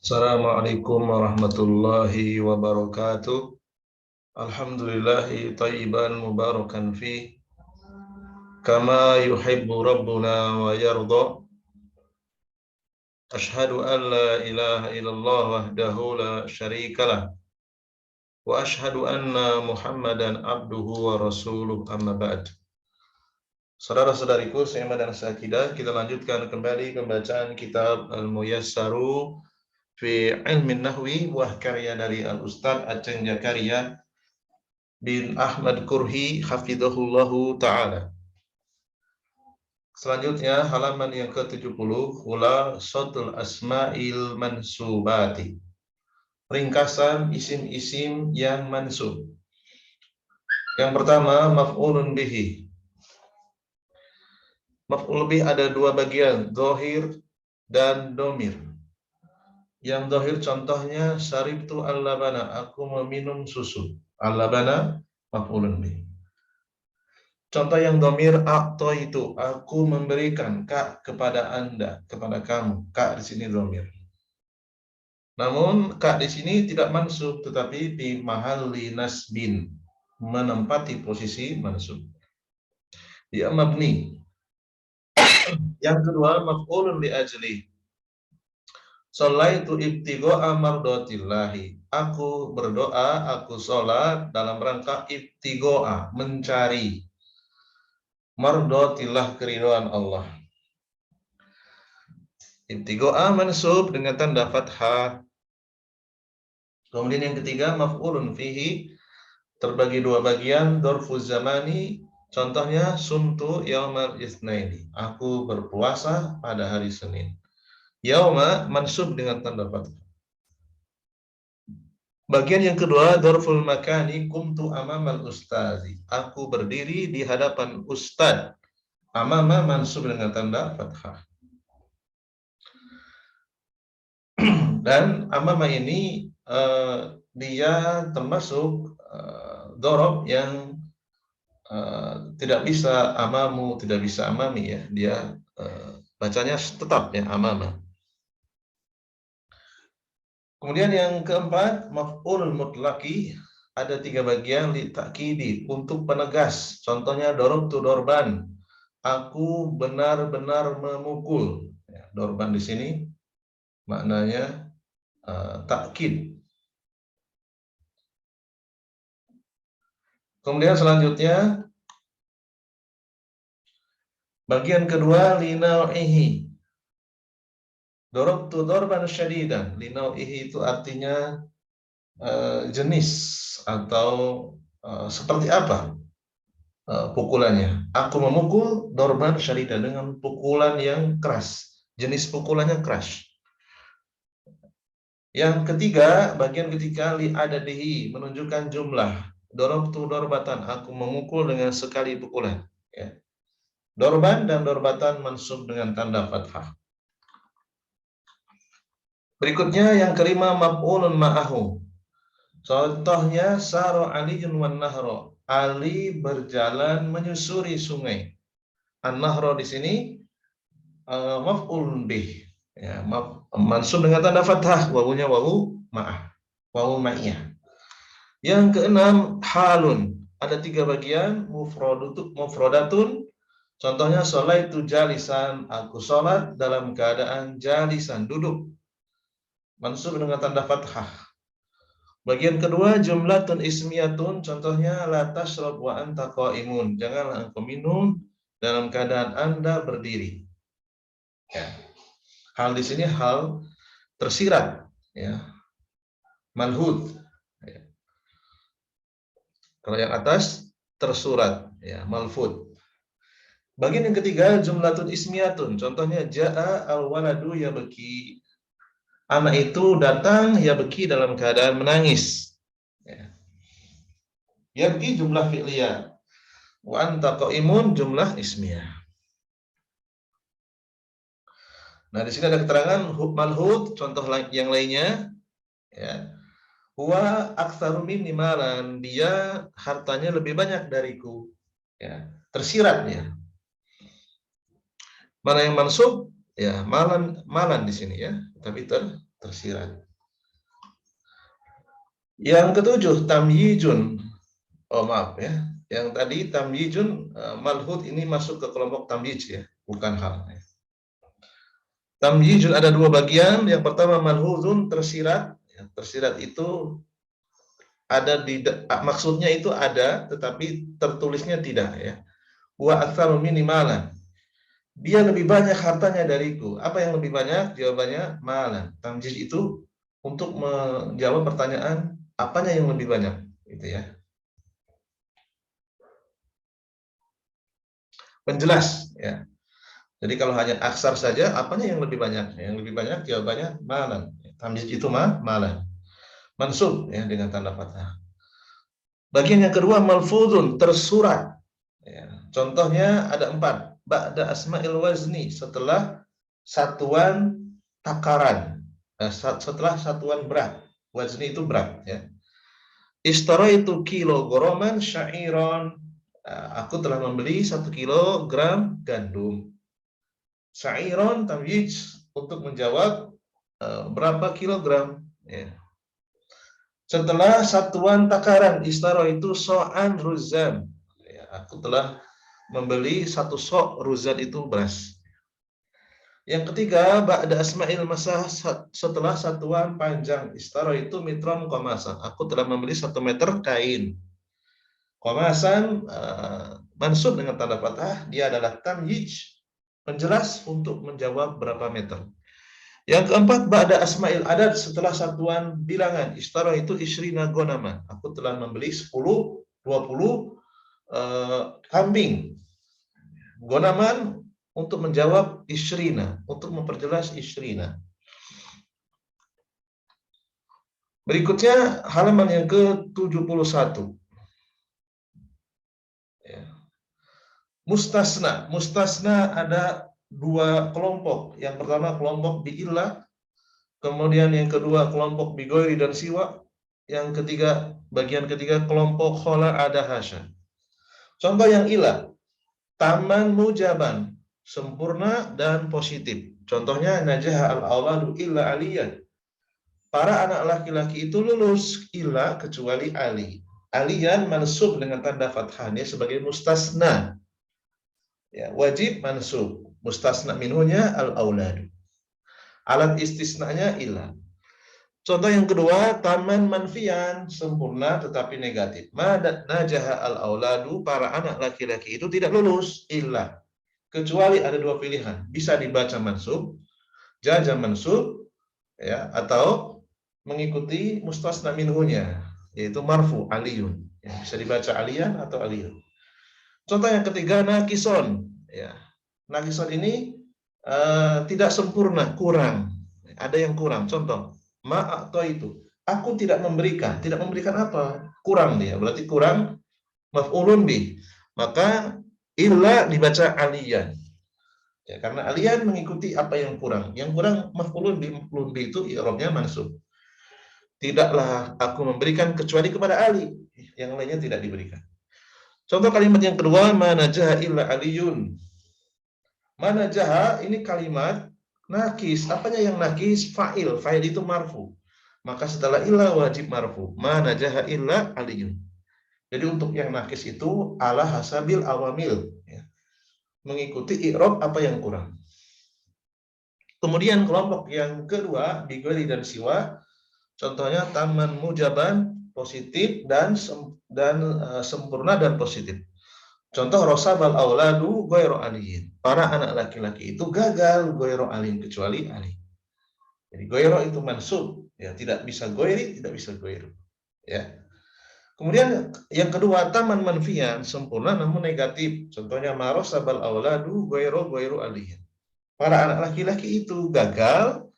Assalamualaikum warahmatullahi wabarakatuh. Alhamdulillahi tayyiban mubarakan fi kama yuhibbu rabbuna wa yarda. Ashhadu an la ilaha illallah wahdahu la syarikalah wa ashhadu anna Muhammadan abduhu wa rasuluh, amma ba'd. Saudara-saudariku seiman dan seakidah, kita lanjutkan kembali pembacaan kitab Al-Muyassaru fi Ilmin Nahwi, buah karya dari Al-Ustaz Aceng Zakaria bin Ahmad Kurhi hafizahullahu ta'ala. Selanjutnya halaman yang ke-70, Khulasatul Asma'il Mansubati. Ringkasan isim-isim yang mansub. Yang pertama, maf'ulun bihi. Maf'ul bih ada dua bagian, dhohir dan domir. Yang dhohir contohnya syaribtu al-labana, aku meminum susu. Al-labana maf'ulun bih. Contoh yang domir, akto itu, aku memberikan kak kepada anda, kepada kamu. Kak di sini domir. Namun kak di sini tidak mansub, tetapi di mahalli nasbin, menempati posisi mansub. Dia mabni. Yang kedua, maf'ulun li ajli. Sholaitu ibtigha'a mardatillahi. Aku berdoa, aku sholat dalam rangka ibtigha'a, mencari mardatillah, keridhaan Allah. Ibtigha'a mansub dengan tanda fathah. Kemudian yang ketiga, maf'ulun fihi, terbagi dua bagian, dzarfuz zamani. Contohnya sumtu yaumal itsnaini, aku berpuasa pada hari Senin. Yauma mansub dengan tanda fathah. Bagian yang kedua, dzarful makani, kumtu amamal ustazi, aku berdiri di hadapan ustaz. Amama mansub dengan tanda fathah. Dan amama ini dia termasuk dhorob yang tidak bisa amamu, tidak bisa amami ya. Dia bacanya tetap ya, amama. Kemudian yang keempat, maf'ul mutlaqi, ada tiga bagian, li ta'kidi, untuk penegas. Contohnya dorobtu dorban, aku benar-benar memukul. Ya, dorban di sini maknanya takkid. Kemudian selanjutnya bagian kedua, linau'ihi. Dorobtu dorban syadidan. Linau'ihi itu artinya jenis atau seperti apa pukulannya. Aku memukul dorban syadidan, dengan pukulan yang keras. Jenis pukulannya keras. Yang ketiga, bagian ketiga, li adadihi, menunjukkan jumlah. Dorobtu dorbatan, aku memukul dengan sekali pukulan. Ya. Dorban dan dorbatan mansub dengan tanda fathah. Berikutnya yang kelima, maf'ulun ma'ahu. Contohnya saro aliyun wan nahro, Ali berjalan menyusuri sungai. An-nahro di sini maf'ulun bih. Ya, mansub dengan tanda fathah, wawunya wawu ma'ah, wawu ma'iyah. Yang keenam, halun, ada tiga bagian, mufrodatun. Contohnya sholaitu jalisan, aku sholat dalam keadaan jalisan, duduk. Mansub dengan tanda fathah. Bagian kedua, jumlatun ismiyatun. Contohnya la tashrab wa anta qaimun, janganlah engkau minum dalam keadaan anda berdiri. Ya. Hal di sini hal tersirat, ya. Manhud. Ya. Kalau yang atas tersurat, ya, malfud. Bagian yang ketiga, jumlatun ismiyatun. Contohnya jaa al-waladu yabki, anak itu datang yabki dalam keadaan menangis. Ya. Yabki jumlah fi'liyah, wa anta qaimun jumlah ismiyah. Nah, di sini ada keterangan malhud, contoh yang lainnya, ya. Huwa aktsaru minni malan, dia hartanya lebih banyak dariku. Ya, tersiratnya. Mana yang mansub? Ya, malan di sini ya, tapi tersirat. Yang ketujuh, tamyijun. Oh maaf ya, yang tadi tamyijun malhud ini masuk ke kelompok tamyij ya, bukan hal. Tamyijun ada dua bagian. Yang pertama malhudun, tersirat. Ya, tersirat itu ada di maksudnya itu ada, tetapi tertulisnya tidak ya. Wa aktsaru minimalan. Dia lebih banyak hartanya dariku. Apa yang lebih banyak? Jawabannya malan. Tamyiz itu untuk menjawab pertanyaan apanya yang lebih banyak, gitu ya. Penjelas ya. Jadi kalau hanya aksar saja, apanya yang lebih banyak? Yang lebih banyak jawabannya malan. Tamyiz itu malan. Mansub ya dengan tanda fathah. Bagian yang kedua malfuzun, tersurat. Ya. Contohnya ada 4. Ba'da asma'il wazni, setelah satuan takaran. Setelah satuan berat. Wazni itu berat ya. Istara itu kilograman syairon. Aku telah membeli 1 kilogram gandum. Syairon tamyiz untuk menjawab berapa kilogram ya. Setelah satuan takaran, istara itu so'an ruzan. Ya, aku telah membeli 1 sok ruzan itu beras. Yang ketiga, ba'da asma'il masah, setelah satuan panjang. Istara itu mitron komasan. Aku telah membeli 1 meter kain. Komasan mansub dengan tanda fathah, dia adalah tamyiz, penjelas untuk menjawab berapa meter. Yang keempat, ba'da asma'il adad, setelah satuan bilangan. Istara itu isrina gonama. Aku telah membeli 10, 20 kambing. Gonaman untuk menjawab isrina, untuk memperjelas isrina. Berikutnya halaman yang ke-71. Ya. Mustasna. Mustasna ada 2 kelompok. Yang pertama kelompok bi'illah, kemudian yang kedua kelompok bigoiri dan siwa, yang ketiga, bagian ketiga kelompok khola ada hasya. Contoh yang ilah, taman mujaban, sempurna dan positif. Contohnya najah al-awladu illa aliyan. Para anak laki-laki itu lulus illa kecuali Ali. Aliyan mansub dengan tanda fathahnya sebagai mustasna. Ya, wajib mansub. Mustasna minhunya al-auladu. Alat istisnanya illa. Contoh yang kedua, taman manfian, sempurna tetapi negatif. Madat najaha al-auladu, para anak laki-laki itu tidak lulus illa. Kecuali ada 2 pilihan. Bisa dibaca mansub, jaja mansub, ya, atau mengikuti mustasna minhunya, yaitu marfu aliyun. Ya, bisa dibaca aliyan atau aliyun. Contoh yang ketiga, nakison. Ya, nakison ini tidak sempurna, kurang. Ada yang kurang. Contoh, ma atau itu. Aku tidak memberikan. Tidak memberikan apa? Kurang dia. Berarti kurang maf'ulun bih. Maka illa dibaca aliyan. Ya, karena aliyan mengikuti apa yang kurang. Yang kurang maf'ulun bih itu i'rabnya mansub. Tidaklah aku memberikan kecuali kepada Ali. Yang lainnya tidak diberikan. Contoh kalimat yang kedua, manajaha illa aliyun. Manajaha ini kalimat nakis. Apanya yang nakis? Fa'il. Fa'il itu marfu. Maka setelah illa wajib marfu. Manajaha illa aliyun. Jadi untuk yang nakis itu ala hasabil awamil. Ya. Mengikuti i'rab apa yang kurang. Kemudian kelompok yang kedua, bigori dan siwa. Contohnya taman mujaban, positif dan sempurna dan positif. Contoh rosabal auladu ghairu aliyin. Para anak laki-laki itu gagal ghairu aliyin kecuali ali. Jadi ghairu itu mansub, ya, tidak bisa ghairi, tidak bisa ghairu. Ya. Kemudian yang kedua taman manfian, sempurna namun negatif. Contohnya marosabal auladu ghairu aliyin. Para anak laki-laki itu gagal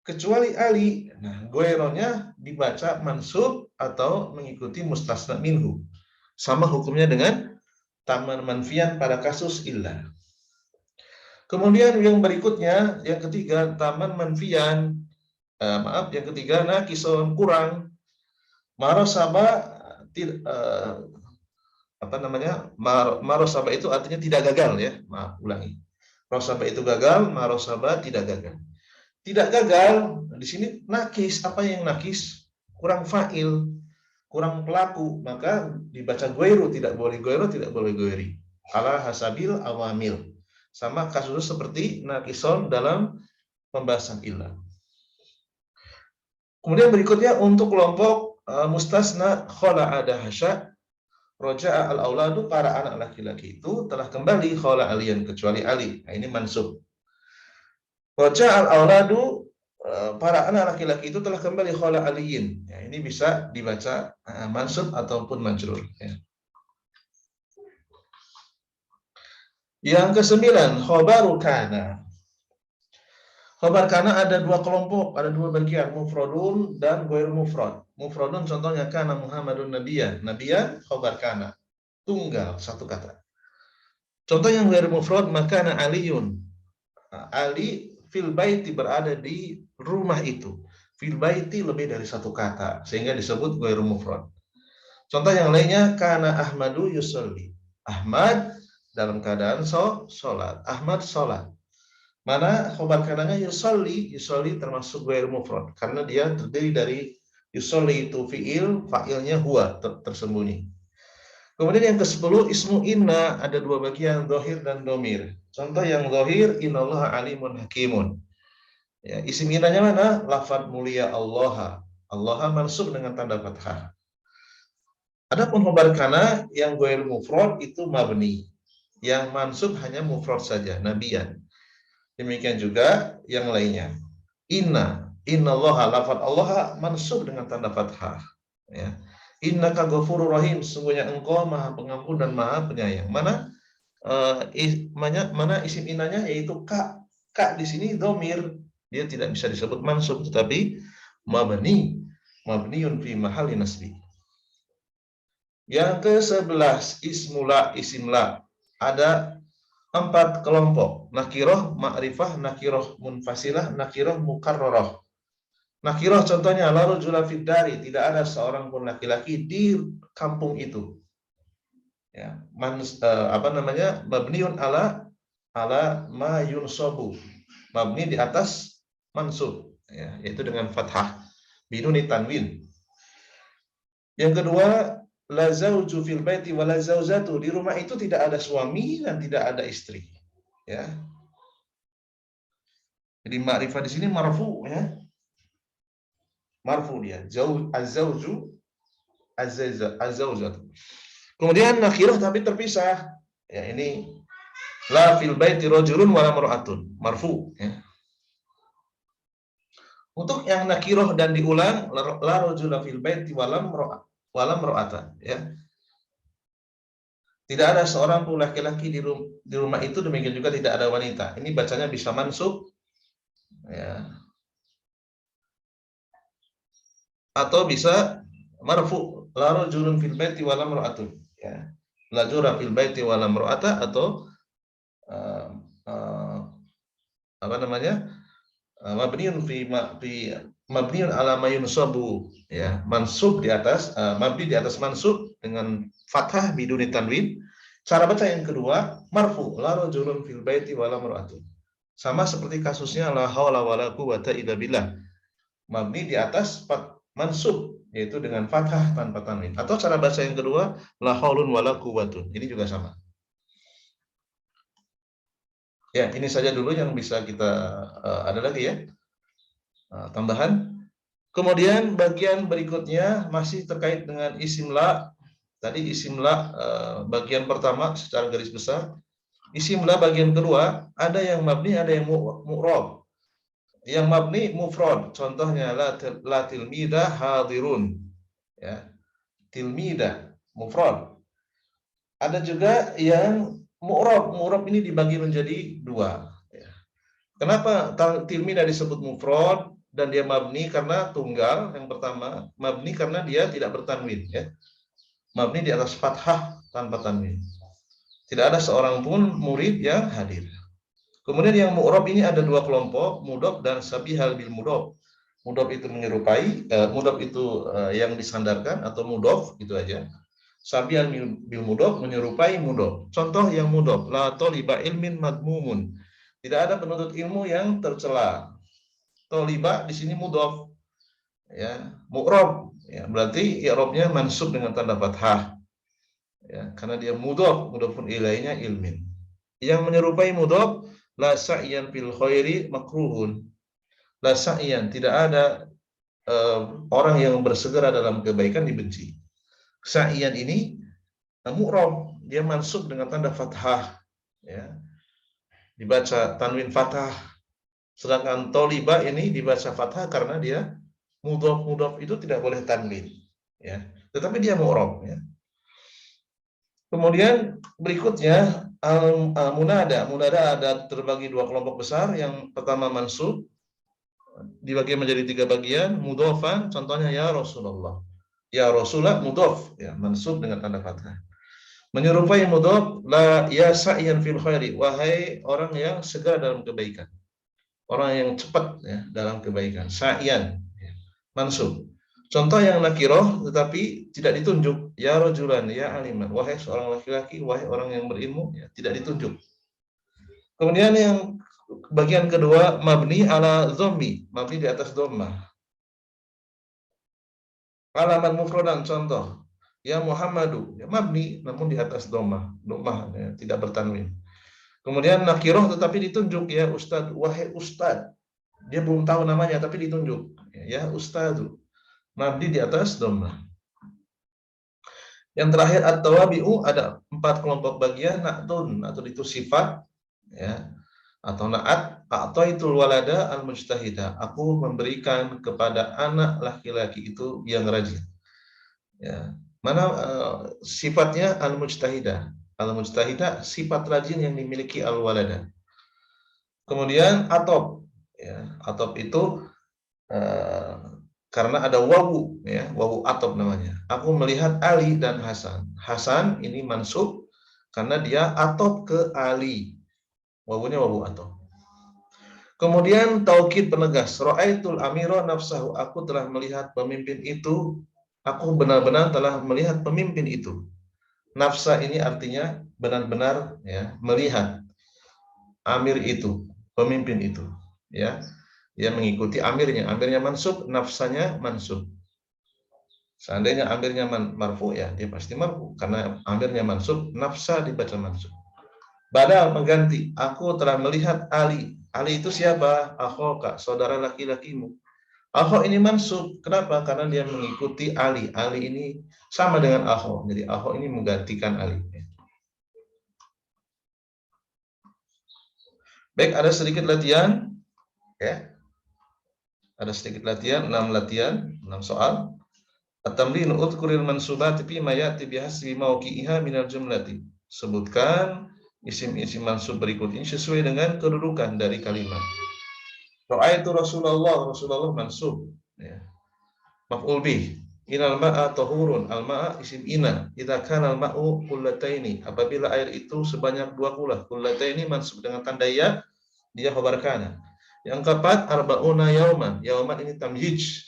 kecuali Ali. Nah, goeronya dibaca mansub atau mengikuti mustasna minhu. Sama hukumnya dengan taman manfian pada kasus illah. Kemudian yang berikutnya, yang ketiga, taman manfian. Yang ketiga, nakison, kurang. Marosaba, marosaba itu artinya tidak gagal ya. Maaf, ulangi. Rosaba itu gagal, marosaba tidak gagal. tidak gagal. Di sini nakis, apa yang nakis? Kurang fa'il, kurang pelaku, maka dibaca goiru, tidak boleh goiru, tidak boleh goiri. Ala hasabil awamil. Sama kasus seperti nakison dalam pembahasan ilah. Kemudian berikutnya untuk kelompok mustasna khola ada hasya, roja'a al-auladu, para anak laki-laki itu telah kembali khola alian, kecuali Ali. Nah, ini mansub. Roja'a al-auladu, para anak laki-laki itu telah kembali khola aliyin. Ya, ini bisa dibaca mansub ataupun majrur. Ya. Yang ke-9, khobaru kana. Khobar kana ada dua kelompok, ada dua bagian, mufradun dan ghair mufrad. Mufradun contohnya kana Muhammadun nabiyan. Nabiyan khobar kana, tunggal satu kata. Contoh yang ghair mufrad, makana Aliyun. Ali fil baiti, berada di rumah itu. Fil baiti lebih dari satu kata, sehingga disebut ghair mufrad. Contoh yang lainnya, kana Ahmadu yusolli. Ahmad dalam keadaan sholat. Ahmad sholat. Mana khobar kananya yusolli, yusolli termasuk ghair mufrad karena dia terdiri dari yusolli itu fiil, fa'ilnya huwa, tersembunyi. Kemudian yang ke-10, ismu inna, ada dua bagian, zahir dan domir. Contoh yang zahir, innallaha alimun hakimun. Ya, isim innanya mana? Lafadz mulia Allah. Allah mansub dengan tanda fathah. Adapun khobar kana yang ghair mufrad itu mabni. Yang mansub hanya mufrad saja, nabiyan. Demikian juga yang lainnya. Innallaha, lafadz Allah mansub dengan tanda fathah. Ya. Innaka ghafurur rahim, sungguhnya engkau maha pengampun dan maha penyayang. Mana isim innanya, yaitu ka. Ka di sini domir, dia tidak bisa disebut mansub, tetapi mabniun fi mahalli nasbi. Yang ke-11, ismula, isimla. Ada 4 kelompok, nakiroh, ma'rifah, nakiroh munfasilah, nakiroh mukarrarah. Nakiroh contohnya, la rajula fid dari, tidak ada seorang pun laki-laki di kampung itu. Ya, mabniun ala ma yunsabu, mabni di atas mansub, ya, yaitu dengan fathah biduni tanwin. Yang kedua, la zauju fil baiti wa la zaujatu, di rumah itu tidak ada suami dan tidak ada istri. Ya. Jadi ma'rifah di sini marfu, ya. Marfu dia. Az-zauju, az-zaujatu. Kemudian nakhirah tapi terpisah. Ya, ini la fil baiti rajulun wa la mar'atun, marfu, ya. Untuk yang nakirah dan diulang, la rajula fil baiti wa la mar'ata, ya. Tidak ada seorang pun laki-laki di rumah itu, demikian juga tidak ada wanita. Ini bacanya bisa mansub, ya, atau bisa marfu, la rajulun fil baiti wa la mar'atun, ya. La jura fil baiti wa la mar'ata, atau mabniun ala ma yunsabu, ya, mansub di atas mabni di atas mansub dengan fathah biduni tanwin. Cara baca yang kedua, marfu, la rajulun fil baiti wa la mar'atun. Sama seperti kasusnya la haula wala quwwata illa billah, mabni di atas mansub, yaitu dengan fathah tanpa tanwin. Atau cara baca yang kedua, la haulun wala quwwatun. Ini juga sama. Ya, ini saja dulu yang bisa kita ada lagi, ya, tambahan. Kemudian bagian berikutnya masih terkait dengan isimla. Tadi isimla bagian pertama secara garis besar. Isimla bagian kedua, ada yang mabni, ada yang mu'rab. Yang mabni mufrad, contohnya la tilmida hadirun, ya. Tilmida mufrad. Ada juga yang mu'rab. Mu'rab ini dibagi menjadi 2, ya. Kenapa tilmida disebut mufrad dan dia mabni? Karena tunggal. Yang pertama, mabni karena dia tidak bertanwin, ya. Mabni di atas fathah tanpa tanwin. Tidak ada seorang pun murid yang hadir. Kemudian yang mu'rab ini ada 2 kelompok, mudhof dan sabihal bil mudhof. Mudhof itu menyerupai, mudhof itu yang disandarkan atau mudhof, gitu aja. Sabihal bil mudhof, menyerupai mudhof. Contoh yang mudhof, la taliba ilmin madmumun, tidak ada penuntut ilmu yang tercela. Toliba di sini mudhof, ya, mu'rab, ya, berarti i'rabnya mansub dengan tanda fathah, ya, karena dia mudhof, mudhofun ilainya ilmin. Yang menyerupai mudhof, la sa'yan fil khairi makruhun. La sa'yan, tidak ada orang yang bersegera dalam kebaikan dibenci. Sa'yan ini mu'rab, dia mansub dengan tanda fathah, ya, dibaca tanwin fathah. Sedangkan toliba ini dibaca fathah karena dia mudhof itu tidak boleh tanwin, ya, tetapi dia mu'rab, ya. Kemudian berikutnya munada ada terbagi dua kelompok besar. Yang pertama mansub, dibagi menjadi tiga bagian. Mudhofan, contohnya ya Rasulullah, ya Rasulullah mudhof, ya, mansub dengan tanda fathah. Menyerupai mudhof, la ya sa'yan fil khairi, wahai orang yang segera dalam kebaikan, orang yang cepat, ya, dalam kebaikan. Sa'yan, ya, mansub. Contoh yang nakiroh tetapi tidak ditunjuk, ya rajulan, ya aliman, wahai seorang laki-laki, wahai orang yang berilmu, ya, tidak ditunjuk. Kemudian yang bagian kedua, mabni ala dhammi, mabni di atas dhammah. Alaman mufradan, contoh ya Muhammadu, ya, mabni namun di atas dhammah, ya, tidak bertanwin. Kemudian nakiroh tetapi ditunjuk, ya ustad, wahai ustad, dia belum tahu namanya tapi ditunjuk, ya ustadu, mabni di atas dhammah. Yang terakhir at-tawabi'u, ada 4 kelompok bagian. Na'tun, atau itu sifat, ya, atau na'at, atau itu walada al-mujtahida, aku memberikan kepada anak laki-laki itu yang rajin, ya. Mana sifatnya al-mujtahida? Al-mujtahida sifat rajin yang dimiliki al-walada. Kemudian atop, ya, atop itu karena ada wawu, ya, wawu atop namanya. Aku melihat Ali dan Hasan. Hasan ini mansub karena dia atop ke Ali. Wawunya wawu atop. Kemudian taukid penegas. Ra'aitul amira nafsahu, aku telah melihat pemimpin itu. Aku benar-benar telah melihat pemimpin itu. Nafsa ini artinya benar-benar, ya, melihat amir itu, pemimpin itu, ya. Dia mengikuti amirnya. Amirnya mansub, nafsanya mansub. Seandainya amirnya marfu, ya dia pasti marfu karena amirnya mansub, nafsa dibaca mansub. Badal mengganti, aku telah melihat Ali. Ali itu siapa? Akhoka, saudara laki-lakimu. Akho ini mansub. Kenapa? Karena dia mengikuti Ali. Ali ini sama dengan akho. Jadi akho ini menggantikan Ali. Baik, ada sedikit latihan, ya. Ada sedikit latihan, 6 latihan, 6 soal. At-tamrin udhkuril mansubati fi ma ya'ti bihasbi mawqi'iha minal jumlati. Sebutkan isim-isim mansub berikut ini sesuai dengan kedudukan dari kalimat. Ra'aitu Rasulullah, Rasulullah mansub, ya. Maf'ul bih. Inal ma'a tahurun, al ma'a isim ina. Idza kana al ma'u qullataini, apabila air itu sebanyak 2 kullah. Qullataini mansub dengan tanda ya, dia khabar kana. Yang keempat, arba'una yauman. Yauman ini tamyiz,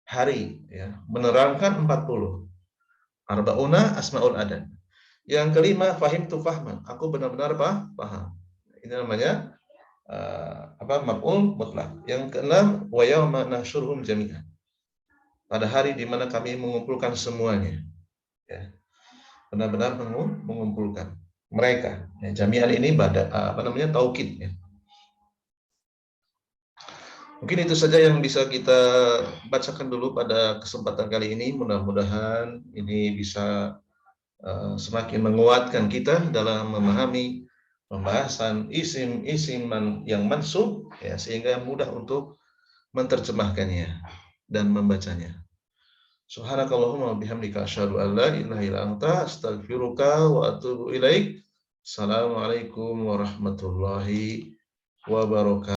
hari, ya, menerangkan 40. Arba'una asmaul adad. Yang kelima, fahim tu fahman, aku benar-benar paham. Ini namanya maf'ul mutlak. Yang keenam, wa yauma nahsyuruhum jami'an, pada hari di mana kami mengumpulkan semuanya, ya. Benar-benar mengumpulkan mereka. Ya, jami'an ini taukid, ya. Mungkin itu saja yang bisa kita bacakan dulu pada kesempatan kali ini. Mudah-mudahan ini bisa semakin menguatkan kita dalam memahami pembahasan isim-isim yang mansub, ya, sehingga mudah untuk menerjemahkannya dan membacanya. Subhanakallahumma bihamdika asyhadu an la ilaha illa anta astaghfiruka wa atubu ilaik. Assalamualaikum warahmatullahi wabarakatuh.